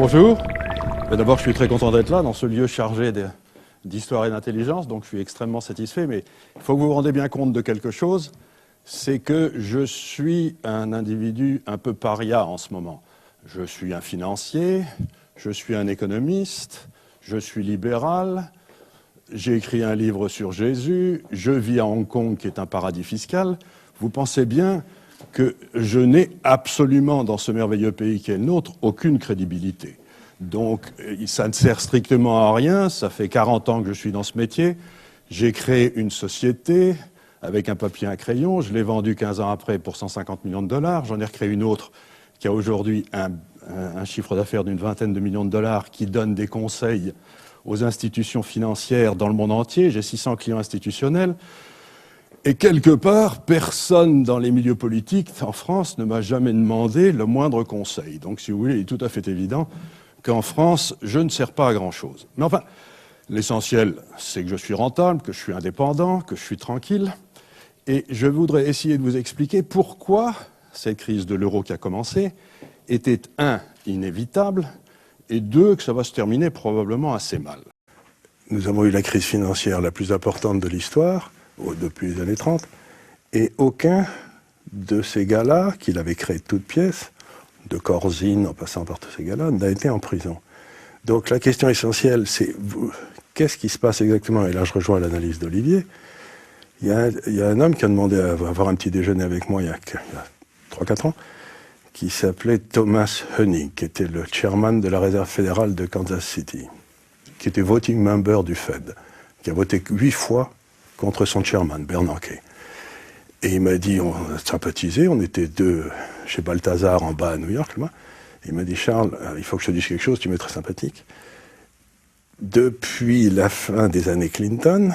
Bonjour. D'abord, je suis très content d'être là, dans ce lieu chargé d'histoire et d'intelligence, donc je suis extrêmement satisfait, mais il faut que vous vous rendiez bien compte de quelque chose, c'est que je suis un individu un peu paria en ce moment. Je suis un financier, je suis un économiste, je suis libéral, j'ai écrit un livre sur Jésus, je vis à Hong Kong qui est un paradis fiscal. Vous pensez bien que je n'ai absolument, dans ce merveilleux pays qui est le nôtre, aucune crédibilité. Donc, ça ne sert strictement à rien. Ça fait 40 ans que je suis dans ce métier. J'ai créé une société avec un papier et un crayon. Je l'ai vendue 15 ans après pour 150 millions de dollars. J'en ai recréé une autre qui a aujourd'hui un chiffre d'affaires d'une vingtaine de millions de dollars qui donne des conseils aux institutions financières dans le monde entier. J'ai 600 clients institutionnels. Et quelque part, personne dans les milieux politiques en France ne m'a jamais demandé le moindre conseil. Donc, si vous voulez, il est tout à fait évident qu'en France, je ne sers pas à grand-chose. Mais enfin, l'essentiel, c'est que je suis rentable, que je suis indépendant, que je suis tranquille. Et je voudrais essayer de vous expliquer pourquoi cette crise de l'euro qui a commencé était, un, inévitable, et deux, que ça va se terminer probablement assez mal. Nous avons eu la crise financière la plus importante de l'histoire, depuis les années 30, et aucun de ces gars-là, qu'il avait créé de toutes pièces, de Corzine en passant par tous ces gars-là, n'a été en prison. Donc la question essentielle, c'est qu'est-ce qui se passe exactement? Et là, je rejoins l'analyse d'Olivier. Il y a un homme qui a demandé à avoir un petit déjeuner avec moi il y a 3-4 ans, qui s'appelait Thomas Hoenig, qui était le chairman de la Réserve fédérale de Kansas City, qui était voting member du Fed, qui a voté 8 fois contre son chairman, Bernanke. Et il m'a dit, on a sympathisé, on était deux chez Balthazar en bas à New York, là. Il m'a dit, Charles, il faut que je te dise quelque chose, tu m'es très sympathique. Depuis la fin des années Clinton,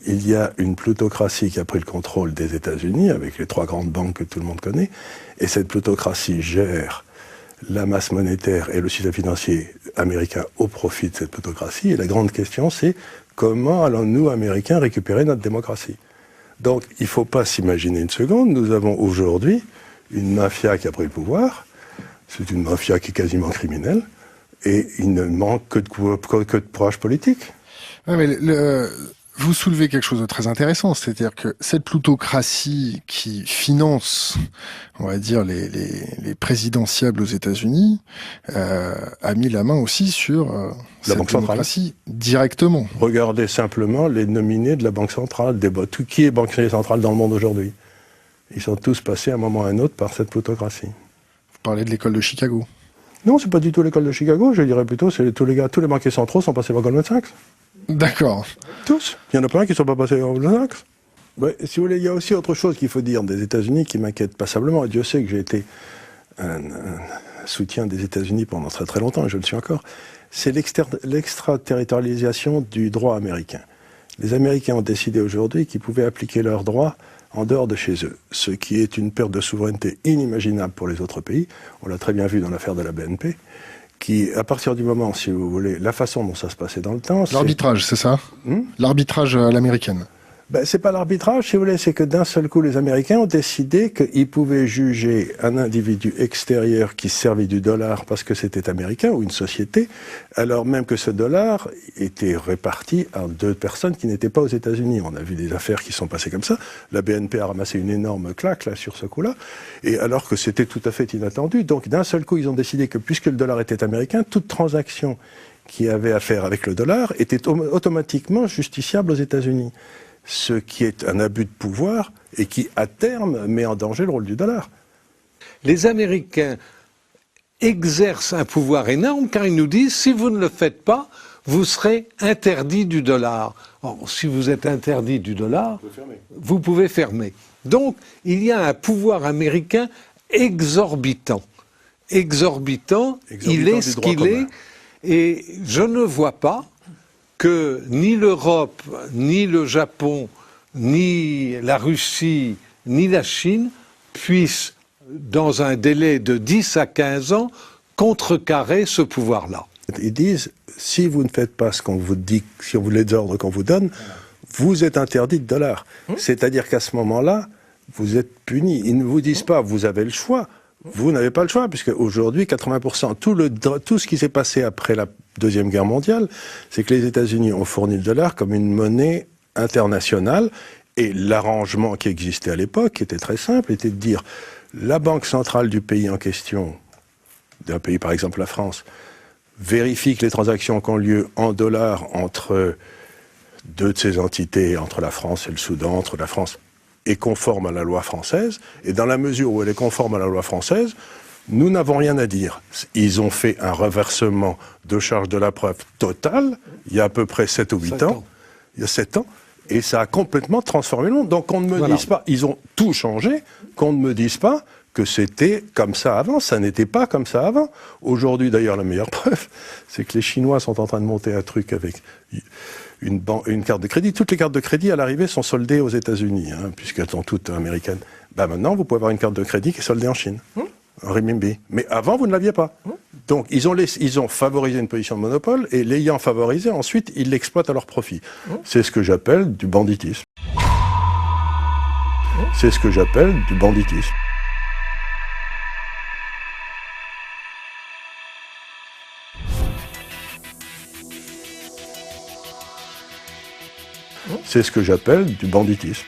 il y a une plutocratie qui a pris le contrôle des États-Unis, avec les 3 grandes banques que tout le monde connaît, et cette plutocratie gère la masse monétaire et le système financier américain au profit de cette plutocratie. Et la grande question, c'est comment allons-nous, Américains, récupérer notre démocratie? Donc, il ne faut pas s'imaginer une seconde. Nous avons aujourd'hui une mafia qui a pris le pouvoir. C'est une mafia qui est quasiment criminelle. Et il ne manque que de courage politique. Ouais, mais vous soulevez quelque chose de très intéressant, c'est-à-dire que cette plutocratie qui finance, on va dire, les présidentiables aux États-Unis, a mis la main aussi sur la Banque centrale directement. Regardez simplement les nominés de la Banque centrale. Qui est banquier central dans le monde aujourd'hui? Ils sont tous passés à un moment ou à un autre par cette plutocratie. Vous parlez de l'école de Chicago? Non, c'est pas du tout l'école de Chicago. Je dirais plutôt, c'est tous les banquiers centraux sont passés par Goldman Sachs. D'accord. Tous. Il y en a plein qui ne sont pas passés par Goldman Sachs. Ouais, si vous voulez, il y a aussi autre chose qu'il faut dire des États-Unis qui m'inquiète passablement. Et Dieu sait que j'ai été un soutien des États-Unis pendant très très longtemps, et je le suis encore. C'est l'extraterritorialisation du droit américain. Les Américains ont décidé aujourd'hui qu'ils pouvaient appliquer leurs droits en dehors de chez eux, ce qui est une perte de souveraineté inimaginable pour les autres pays. On l'a très bien vu dans l'affaire de la BNP, qui, à partir du moment, si vous voulez, la façon dont ça se passait dans le temps... L'arbitrage, c'est ça? L'arbitrage à l'américaine. Ben, c'est pas l'arbitrage, si vous voulez, c'est que d'un seul coup, les Américains ont décidé qu'ils pouvaient juger un individu extérieur qui servait du dollar parce que c'était américain, ou une société, alors même que ce dollar était réparti à 2 personnes qui n'étaient pas aux États-Unis. On a vu des affaires qui sont passées comme ça. La BNP a ramassé une énorme claque là sur ce coup-là, et alors que c'était tout à fait inattendu. Donc d'un seul coup, ils ont décidé que puisque le dollar était américain, toute transaction qui avait à faire avec le dollar était automatiquement justiciable aux États-Unis. Ce qui est un abus de pouvoir et qui, à terme, met en danger le rôle du dollar. Les Américains exercent un pouvoir énorme car ils nous disent, si vous ne le faites pas, vous serez interdit du dollar. Or, si vous êtes interdit du dollar, vous pouvez fermer. Donc, il y a un pouvoir américain exorbitant. Exorbitant, il est ce qu'il est, et je ne vois pas que ni l'Europe, ni le Japon, ni la Russie, ni la Chine puissent, dans un délai de 10 à 15 ans, contrecarrer ce pouvoir-là. Ils disent, si vous ne faites pas ce qu'on vous dit, si on vous les ordres qu'on vous donne, vous êtes interdit de dollar. C'est-à-dire qu'à ce moment-là, vous êtes puni. Ils ne vous disent pas, vous avez le choix. Vous n'avez pas le choix, puisque aujourd'hui, 80%, tout ce qui s'est passé après la Deuxième Guerre mondiale, c'est que les États-Unis ont fourni le dollar comme une monnaie internationale, et l'arrangement qui existait à l'époque, qui était très simple, était de dire la banque centrale du pays en question, d'un pays par exemple la France, vérifie que les transactions qui ont lieu en dollars entre deux de ces entités, entre la France et le Soudan, entre la France, est conforme à la loi française, et dans la mesure où elle est conforme à la loi française, nous n'avons rien à dire. Ils ont fait un reversement de charge de la preuve totale, il y a à peu près 7 ou 8 ans, il y a 7 ans, et ça a complètement transformé le monde. Donc qu'on ne me dise pas, ils ont tout changé, qu'on ne me dise pas que c'était comme ça avant, ça n'était pas comme ça avant. Aujourd'hui d'ailleurs, la meilleure preuve, c'est que les Chinois sont en train de monter un truc avec une carte de crédit. Toutes les cartes de crédit à l'arrivée sont soldées aux États-Unis, puisqu'elles sont toutes américaines. Maintenant, vous pouvez avoir une carte de crédit qui est soldée en Chine, en renminbi. Mais avant, vous ne l'aviez pas. Donc, ils ont favorisé une position de monopole, et l'ayant favorisé, ensuite, ils l'exploitent à leur profit. C'est ce que j'appelle du banditisme. C'est ce que j'appelle du banditisme. C'est ce que j'appelle du banditisme.